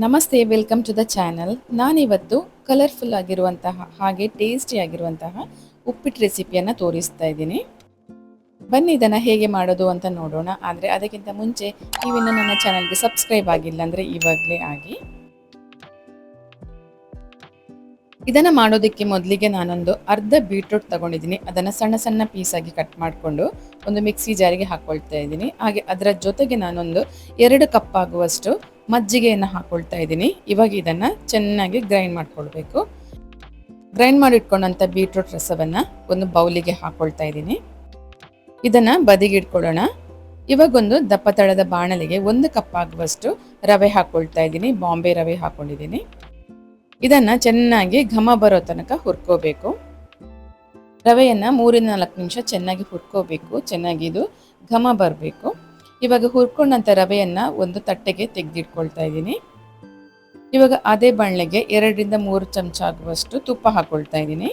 ನಮಸ್ತೆ, welcome to the channel. ನಾನಿವತ್ತು colourful ಆಗಿರುವಂತಹ ಹಾಗೆ ಟೇಸ್ಟಿ ಆಗಿರುವಂತಹ ಉಪ್ಪಿಟ್ಟು ರೆಸಿಪಿಯನ್ನು ತೋರಿಸ್ತಾ ಇದ್ದೀನಿ. ಬನ್ನಿ ಇದನ್ನು ಹೇಗೆ ಮಾಡೋದು ಅಂತ ನೋಡೋಣ. ಆದರೆ ಅದಕ್ಕಿಂತ ಮುಂಚೆ ನೀವಿನ್ನು ನನ್ನ ಚಾನಲ್ಗೆ ಸಬ್ಸ್ಕ್ರೈಬ್ ಆಗಿಲ್ಲ ಅಂದರೆ ಇವಾಗಲೇ ಆಗಿ. ಇದನ್ನು ಮಾಡೋದಕ್ಕೆ ಮೊದಲಿಗೆ ನಾನೊಂದು ಅರ್ಧ ಬೀಟ್ರೂಟ್ ತಗೊಂಡಿದ್ದೀನಿ. ಅದನ್ನು ಸಣ್ಣ ಸಣ್ಣ ಪೀಸಾಗಿ ಕಟ್ ಮಾಡಿಕೊಂಡು ಒಂದು ಮಿಕ್ಸಿ ಜಾರಿಗೆ ಹಾಕ್ಕೊಳ್ತಾ ಇದ್ದೀನಿ. ಹಾಗೆ ಅದರ ಜೊತೆಗೆ ನಾನೊಂದು 2 ಕಪ್ ಆಗುವಷ್ಟು ಮಜ್ಜಿಗೆಯನ್ನು ಹಾಕ್ಕೊಳ್ತಾ ಇದ್ದೀನಿ. ಇವಾಗ ಇದನ್ನು ಚೆನ್ನಾಗಿ ಗ್ರೈಂಡ್ ಮಾಡ್ಕೊಳ್ಬೇಕು. ಗ್ರೈಂಡ್ ಮಾಡಿಟ್ಕೊಂಡಂಥ ಬೀಟ್ರೂಟ್ ರಸವನ್ನು ಒಂದು ಬೌಲಿಗೆ ಹಾಕ್ಕೊಳ್ತಾ ಇದ್ದೀನಿ. ಇದನ್ನು ಬದಿಗಿಟ್ಕೊಳ್ಳೋಣ. ಇವಾಗೊಂದು ದಪ್ಪ ತಳದ ಬಾಣಲೆಗೆ 1 ಕಪ್ ಆಗುವಷ್ಟು ರವೆ ಹಾಕ್ಕೊಳ್ತಾ ಇದ್ದೀನಿ. ಬಾಂಬೆ ರವೆ ಹಾಕ್ಕೊಂಡಿದ್ದೀನಿ. ಇದನ್ನು ಚೆನ್ನಾಗಿ ಘಮ ಬರೋ ತನಕ ಹುರ್ಕೋಬೇಕು. ರವೆಯನ್ನು 3-4 ನಿಮಿಷ ಚೆನ್ನಾಗಿ ಹುರ್ಕೋಬೇಕು. ಚೆನ್ನಾಗಿ ಇದು ಘಮ ಬರಬೇಕು. ಇವಾಗ ಹುರ್ಕೊಂಡಂಥ ರವೆಯನ್ನು ಒಂದು ತಟ್ಟೆಗೆ ತೆಗೆದಿಟ್ಕೊಳ್ತಾ ಇದ್ದೀನಿ. ಇವಾಗ ಅದೇ ಬಾಣಲೆಗೆ 2-3 ಚಮಚ ಆಗುವಷ್ಟು ತುಪ್ಪ ಹಾಕ್ಕೊಳ್ತಾ ಇದ್ದೀನಿ.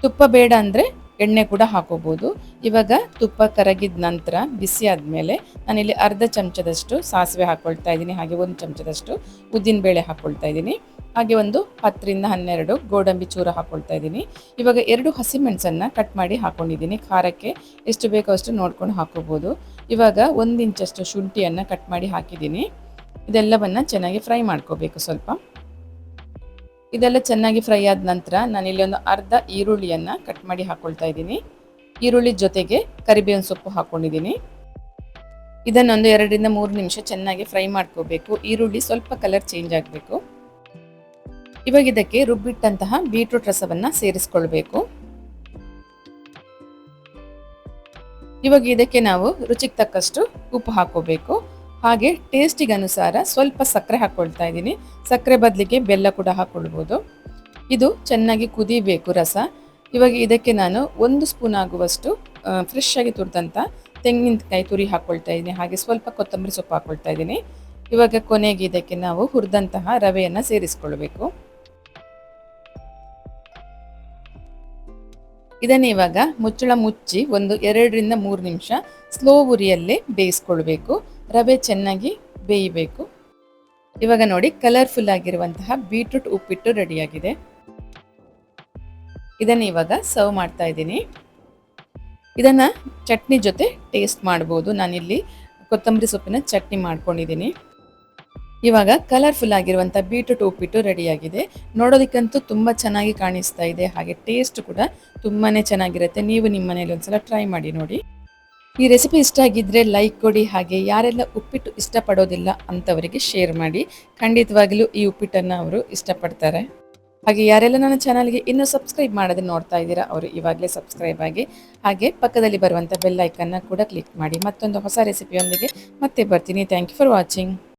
ತುಪ್ಪ ಬೇಡ ಅಂದರೆ ಎಣ್ಣೆ ಕೂಡ ಹಾಕೋಬೋದು. ಇವಾಗ ತುಪ್ಪ ಕರಗಿದ ನಂತರ ಬಿಸಿ ಆದಮೇಲೆ ನಾನಿಲ್ಲಿ ಅರ್ಧ ಚಮಚದಷ್ಟು ಸಾಸಿವೆ ಹಾಕ್ಕೊಳ್ತಾ ಇದ್ದೀನಿ. ಹಾಗೆ 1 ಚಮಚದಷ್ಟು ಉದ್ದಿನಬೇಳೆ ಹಾಕ್ಕೊಳ್ತಾ ಇದ್ದೀನಿ. ಹಾಗೆ ಒಂದು 10-12 ಗೋಡಂಬಿ ಚೂರ ಹಾಕ್ಕೊಳ್ತಾ ಇದ್ದೀನಿ. ಇವಾಗ 2 ಹಸಿಮೆಣಸನ್ನು ಕಟ್ ಮಾಡಿ ಹಾಕ್ಕೊಂಡಿದ್ದೀನಿ. ಖಾರಕ್ಕೆ ಎಷ್ಟು ಬೇಕೋ ಅಷ್ಟು ನೋಡ್ಕೊಂಡು ಹಾಕೋಬೋದು. ಇವಾಗ 1 ಇಂಚಷ್ಟು ಶುಂಠಿಯನ್ನು ಕಟ್ ಮಾಡಿ ಹಾಕಿದ್ದೀನಿ. ಇದೆಲ್ಲವನ್ನು ಚೆನ್ನಾಗಿ ಫ್ರೈ ಮಾಡ್ಕೋಬೇಕು. ಸ್ವಲ್ಪ ಇದೆಲ್ಲ ಚೆನ್ನಾಗಿ ಫ್ರೈ ಆದ ನಂತರ ನಾನಿಲ್ಲಿ ಒಂದು ಅರ್ಧ ಈರುಳ್ಳಿಯನ್ನು ಕಟ್ ಮಾಡಿ ಹಾಕ್ಕೊಳ್ತಾ ಇದ್ದೀನಿ. ಈರುಳ್ಳಿ ಜೊತೆಗೆ ಕರಿಬೇವಿನ ಸೊಪ್ಪು ಹಾಕ್ಕೊಂಡಿದ್ದೀನಿ. ಇದನ್ನೊಂದು 2-3 ನಿಮಿಷ ಚೆನ್ನಾಗಿ ಫ್ರೈ ಮಾಡ್ಕೋಬೇಕು. ಈರುಳ್ಳಿ ಸ್ವಲ್ಪ ಕಲರ್ ಚೇಂಜ್ ಆಗಬೇಕು. ಇವಾಗ ಇದಕ್ಕೆ ರುಬ್ಬಿಟ್ಟಂತಹ ಬೀಟ್ರೂಟ್ ರಸವನ್ನು ಸೇರಿಸ್ಕೊಳ್ಬೇಕು. ಇವಾಗ ಇದಕ್ಕೆ ನಾವು ರುಚಿಗೆ ತಕ್ಕಷ್ಟು ಉಪ್ಪು ಹಾಕೋಬೇಕು. ಹಾಗೆ ಟೇಸ್ಟಿಗೆ ಅನುಸಾರ ಸ್ವಲ್ಪ ಸಕ್ಕರೆ ಹಾಕ್ಕೊಳ್ತಾ ಇದ್ದೀನಿ. ಸಕ್ಕರೆ ಬದಲಿಗೆ ಬೆಲ್ಲ ಕೂಡ ಹಾಕ್ಕೊಳ್ಬೋದು. ಇದು ಚೆನ್ನಾಗಿ ಕುದಿಬೇಕು ರಸ. ಇವಾಗ ಇದಕ್ಕೆ ನಾನು 1 ಸ್ಪೂನ್ ಆಗುವಷ್ಟು ಫ್ರೆಶ್ ಆಗಿ ತುರಿದಂಥ ತೆಂಗಿನಕಾಯಿ ತುರಿ ಹಾಕ್ಕೊಳ್ತಾ ಇದ್ದೀನಿ. ಹಾಗೆ ಸ್ವಲ್ಪ ಕೊತ್ತಂಬರಿ ಸೊಪ್ಪು ಹಾಕ್ಕೊಳ್ತಾ ಇದ್ದೀನಿ. ಇವಾಗ ಕೊನೆಗೆ ಇದಕ್ಕೆ ನಾವು ಹುರಿದಂತಹ ರವೆಯನ್ನು ಸೇರಿಸ್ಕೊಳ್ಬೇಕು. ಇದನ್ನು ಇವಾಗ ಮುಚ್ಚಳ ಮುಚ್ಚಿ ಒಂದು 2-3 ನಿಮಿಷ ಸ್ಲೋ ಉರಿಯಲ್ಲೇ ಬೇಯಿಸ್ಕೊಳ್ಬೇಕು. ರವೆ ಚೆನ್ನಾಗಿ ಬೇಯಬೇಕು. ಇವಾಗ ನೋಡಿ, ಕಲರ್ಫುಲ್ ಆಗಿರುವಂತಹ ಬೀಟ್ರೂಟ್ ಉಪ್ಪಿಟ್ಟು ರೆಡಿಯಾಗಿದೆ. ಇದನ್ನು ಇವಾಗ ಸರ್ವ್ ಮಾಡ್ತಾ ಇದ್ದೀನಿ. ಇದನ್ನು ಚಟ್ನಿ ಜೊತೆ ಟೇಸ್ಟ್ ಮಾಡ್ಬೋದು. ನಾನಿಲ್ಲಿ ಕೊತ್ತಂಬರಿ ಸೊಪ್ಪಿನ ಚಟ್ನಿ ಮಾಡ್ಕೊಂಡಿದ್ದೀನಿ. ಇವಾಗ ಕಲರ್ಫುಲ್ ಆಗಿರುವಂಥ ಬೀಟ್ರೂಟ್ ಉಪ್ಪಿಟ್ಟು ರೆಡಿಯಾಗಿದೆ. ನೋಡೋದಕ್ಕಂತೂ ತುಂಬ ಚೆನ್ನಾಗಿ ಕಾಣಿಸ್ತಾ ಇದೆ. ಹಾಗೆ ಟೇಸ್ಟ್ ಕೂಡ ತುಂಬಾ ಚೆನ್ನಾಗಿರುತ್ತೆ. ನೀವು ನಿಮ್ಮ ಮನೇಲಿ ಒಂದ್ಸಲ ಟ್ರೈ ಮಾಡಿ ನೋಡಿ. ಈ ರೆಸಿಪಿ ಇಷ್ಟ ಆಗಿದ್ದರೆ ಲೈಕ್ ಕೊಡಿ. ಹಾಗೆ ಯಾರೆಲ್ಲ ಉಪ್ಪಿಟ್ಟು ಇಷ್ಟಪಡೋದಿಲ್ಲ ಅಂಥವರಿಗೆ ಶೇರ್ ಮಾಡಿ. ಖಂಡಿತವಾಗಲೂ ಈ ಉಪ್ಪಿಟ್ಟನ್ನು ಅವರು ಇಷ್ಟಪಡ್ತಾರೆ. ಹಾಗೆ ಯಾರೆಲ್ಲ ನನ್ನ ಚಾನಲ್ಗೆ ಇನ್ನೂ ಸಬ್ಸ್ಕ್ರೈಬ್ ಮಾಡೋದನ್ನು ನೋಡ್ತಾ ಇದ್ದೀರಾ ಅವರು ಇವಾಗಲೇ ಸಬ್ಸ್ಕ್ರೈಬ್ ಆಗಿ. ಹಾಗೆ ಪಕ್ಕದಲ್ಲಿ ಬರುವಂಥ ಬೆಲ್ ಐಕನ್ನ ಕೂಡ ಕ್ಲಿಕ್ ಮಾಡಿ. ಮತ್ತೊಂದು ಹೊಸ ರೆಸಿಪಿಯೊಂದಿಗೆ ಮತ್ತೆ ಬರ್ತೀನಿ. Thank you for watching.